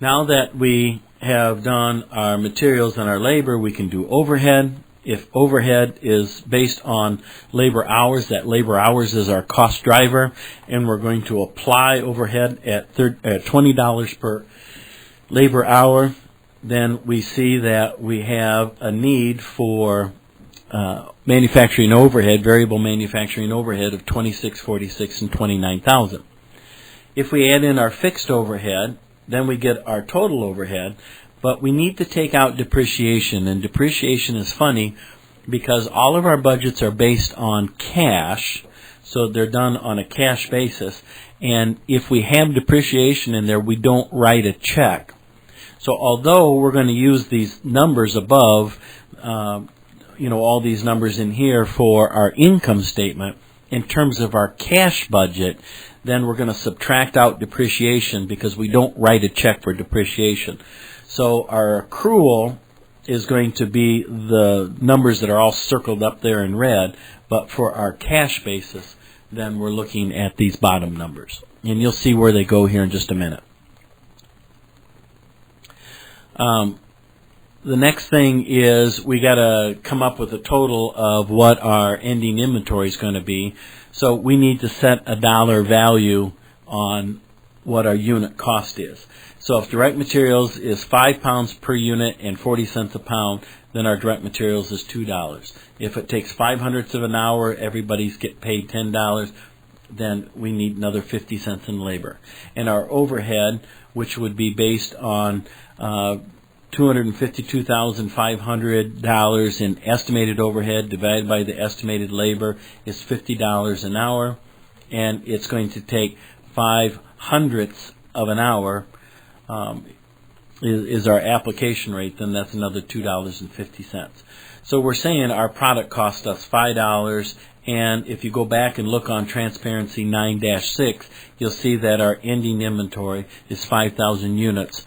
Now that we have done our materials and our labor, we can do overhead. If overhead is based on labor hours, that labor hours is our cost driver, and we're going to apply overhead at $20 per labor hour. Then we see that we have a need for manufacturing overhead, variable manufacturing overhead of $26.46 and $29,000. If we add in our fixed overhead, then we get our total overhead, but we need to take out depreciation, and depreciation is funny because all of our budgets are based on cash, so they're done on a cash basis, and if we have depreciation in there, we don't write a check. So although we're going to use these numbers above, all these numbers in here for our income statement, in terms of our cash budget, then we're going to subtract out depreciation because we don't write a check for depreciation. So our accrual is going to be the numbers that are all circled up there in red, but for our cash basis, then we're looking at these bottom numbers. And you'll see where they go here in just a minute. The next thing is we got to come up with a total of what our ending inventory is going to be. So we need to set a dollar value on what our unit cost is. So if direct materials is 5 pounds per unit and 40 cents a pound, then our direct materials is $2. If it takes 5/100ths of an hour, everybody's get paid $10, then we need another 50 cents in labor. And our overhead, which would be based on $252,500 in estimated overhead divided by the estimated labor, is $50 an hour, and it's going to take 5/100ths of an hour is our application rate. Then that's another $2.50. So we're saying our product cost us $5, and if you go back and look on Transparency 9-6, you'll see that our ending inventory is 5,000 units.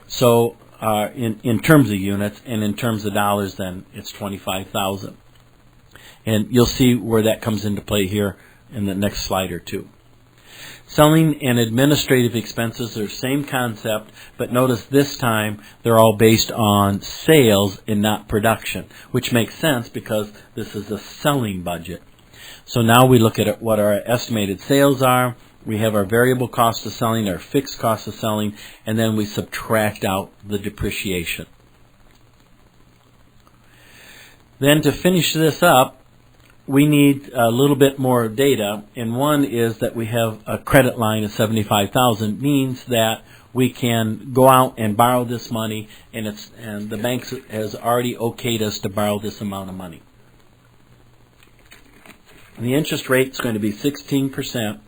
So in terms of units, and in terms of dollars, then it's 25,000. And you'll see where that comes into play here in the next slide or two. Selling and administrative expenses are the same concept, but notice this time they're all based on sales and not production, which makes sense because this is a selling budget. So now we look at what our estimated sales are. We have our variable cost of selling, our fixed cost of selling, and then we subtract out the depreciation. Then to finish this up, we need a little bit more data, and one is that we have a credit line of $75,000, means that we can go out and borrow this money, and the bank has already okayed us to borrow this amount of money. And the interest rate is going to be 16%.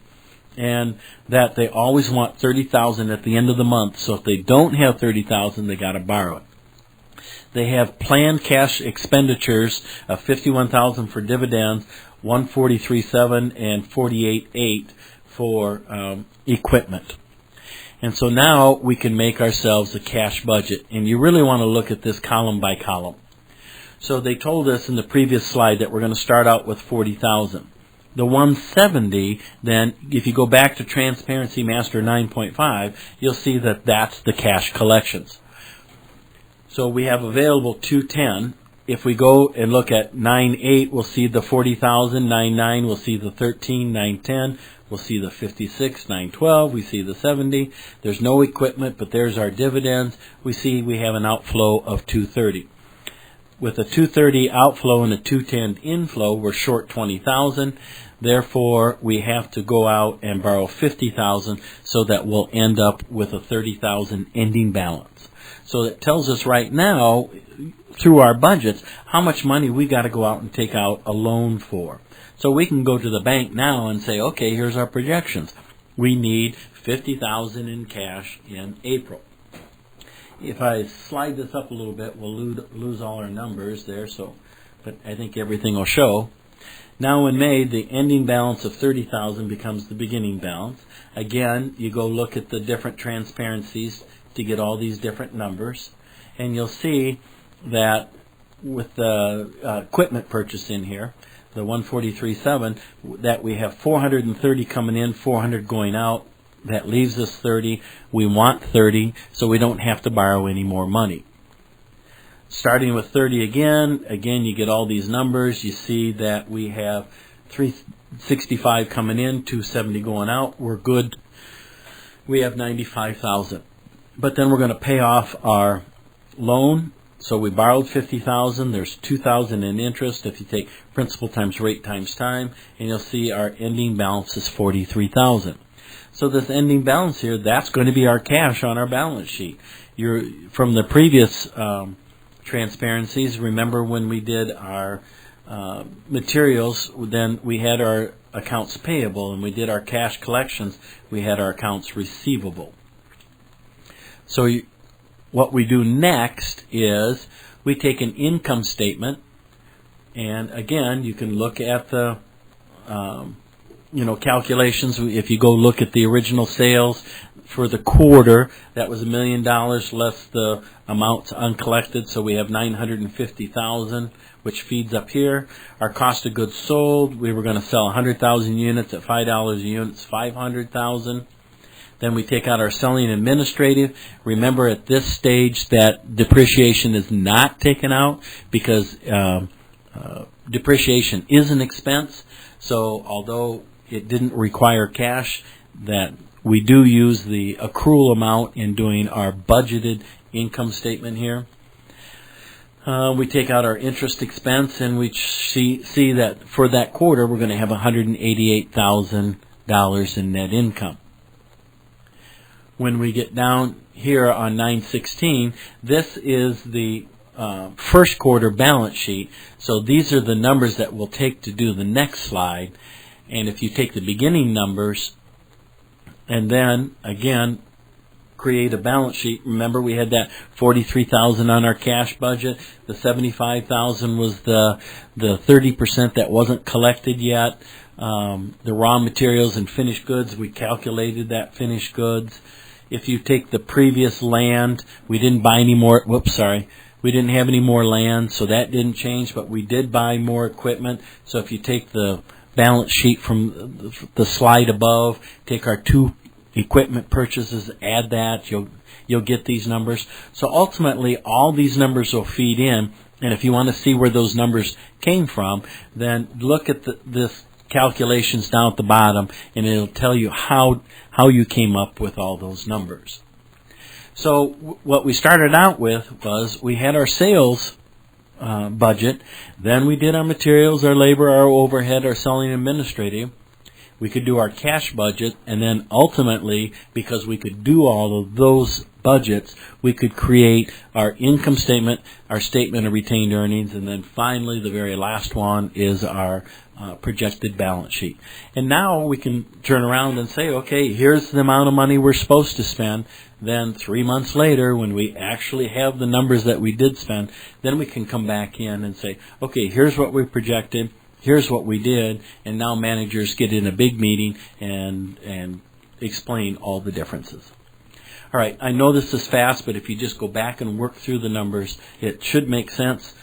And that they always want $30,000 at the end of the month. So if they don't have $30,000, they got to borrow it. They have planned cash expenditures of $51,000 for dividends, $143,700 and $48,800 for equipment. And so now we can make ourselves a cash budget. And you really want to look at this column by column. So they told us in the previous slide that we're going to start out with $40,000. The 170, then, if you go back to Transparency Master 9.5, you'll see that that's the cash collections. So we have available 210. If we go and look at 9.8, we'll see the 40,000. 9.9, we'll see the 13. 9.10, we'll see the 56. 9.12, we see the 70. There's no equipment, but there's our dividends. We see we have an outflow of 230. With a 230 outflow and a 210 inflow, we're short 20,000. Therefore, we have to go out and borrow 50,000 so that we'll end up with a 30,000 ending balance. So it tells us right now, through our budgets, how much money we got to go out and take out a loan for. So we can go to the bank now and say, okay, here's our projections. We need 50,000 in cash in April. If I slide this up a little bit, we'll lose all our numbers there, but I think everything will show. Now in May, the ending balance of 30,000 becomes the beginning balance. Again, you go look at the different transparencies to get all these different numbers, and you'll see that with the equipment purchase in here, the 143.7, that we have 430 coming in, 400 going out. That leaves us 30. We want 30, so we don't have to borrow any more money. Starting with 30 again, you get all these numbers. You see that we have 365 coming in, 270 going out. We're good. We have 95,000. But then we're going to pay off our loan. So we borrowed 50,000. There's 2,000 in interest if you take principal times rate times time, and you'll see our ending balance is 43,000. So this ending balance here, that's going to be our cash on our balance sheet. From the previous transparencies, remember when we did our materials, then we had our accounts payable, and we did our cash collections, we had our accounts receivable. So what we do next is we take an income statement, and again, you can look at the calculations. If you go look at the original sales for the quarter, that was $1 million less the amounts uncollected, so we have 950,000, which feeds up here. Our cost of goods sold, we were going to sell 100,000 units at $5 a unit, it's 500,000. Then we take out our selling administrative. Remember at this stage that depreciation is not taken out because depreciation is an expense. So although it didn't require cash, that we do use the accrual amount in doing our budgeted income statement here. We take out our interest expense, and we see that for that quarter we're going to have $188,000 in net income. When we get down here on 916, this is the first quarter balance sheet. So these are the numbers that we'll take to do the next slide. And if you take the beginning numbers and then again create a balance sheet, remember we had that 43,000 on our cash budget. The 75,000 was the 30% that wasn't collected yet. The raw materials and finished goods, we calculated that finished goods. If you take the previous land, we didn't buy any more, we didn't have any more land, so that didn't change, but we did buy more equipment. So if you take the balance sheet from the slide above, take our 2 equipment purchases, add that, you'll get these numbers. So ultimately, all these numbers will feed in, and if you want to see where those numbers came from, then look at this calculations down at the bottom, and it'll tell you how you came up with all those numbers. So what we started out with was we had our sales budget, then we did our materials, our labor, our overhead, our selling administrative. We could do our cash budget, and then ultimately, because we could do all of those budgets, we could create our income statement, our statement of retained earnings, and then finally the very last one is our projected balance sheet. And now we can turn around and say, okay, here's the amount of money we're supposed to spend. Then 3 months later, when we actually have the numbers that we did spend, then we can come back in and say, okay, here's what we projected, here's what we did, and now managers get in a big meeting and explain all the differences. All right, I know this is fast, but if you just go back and work through the numbers, it should make sense.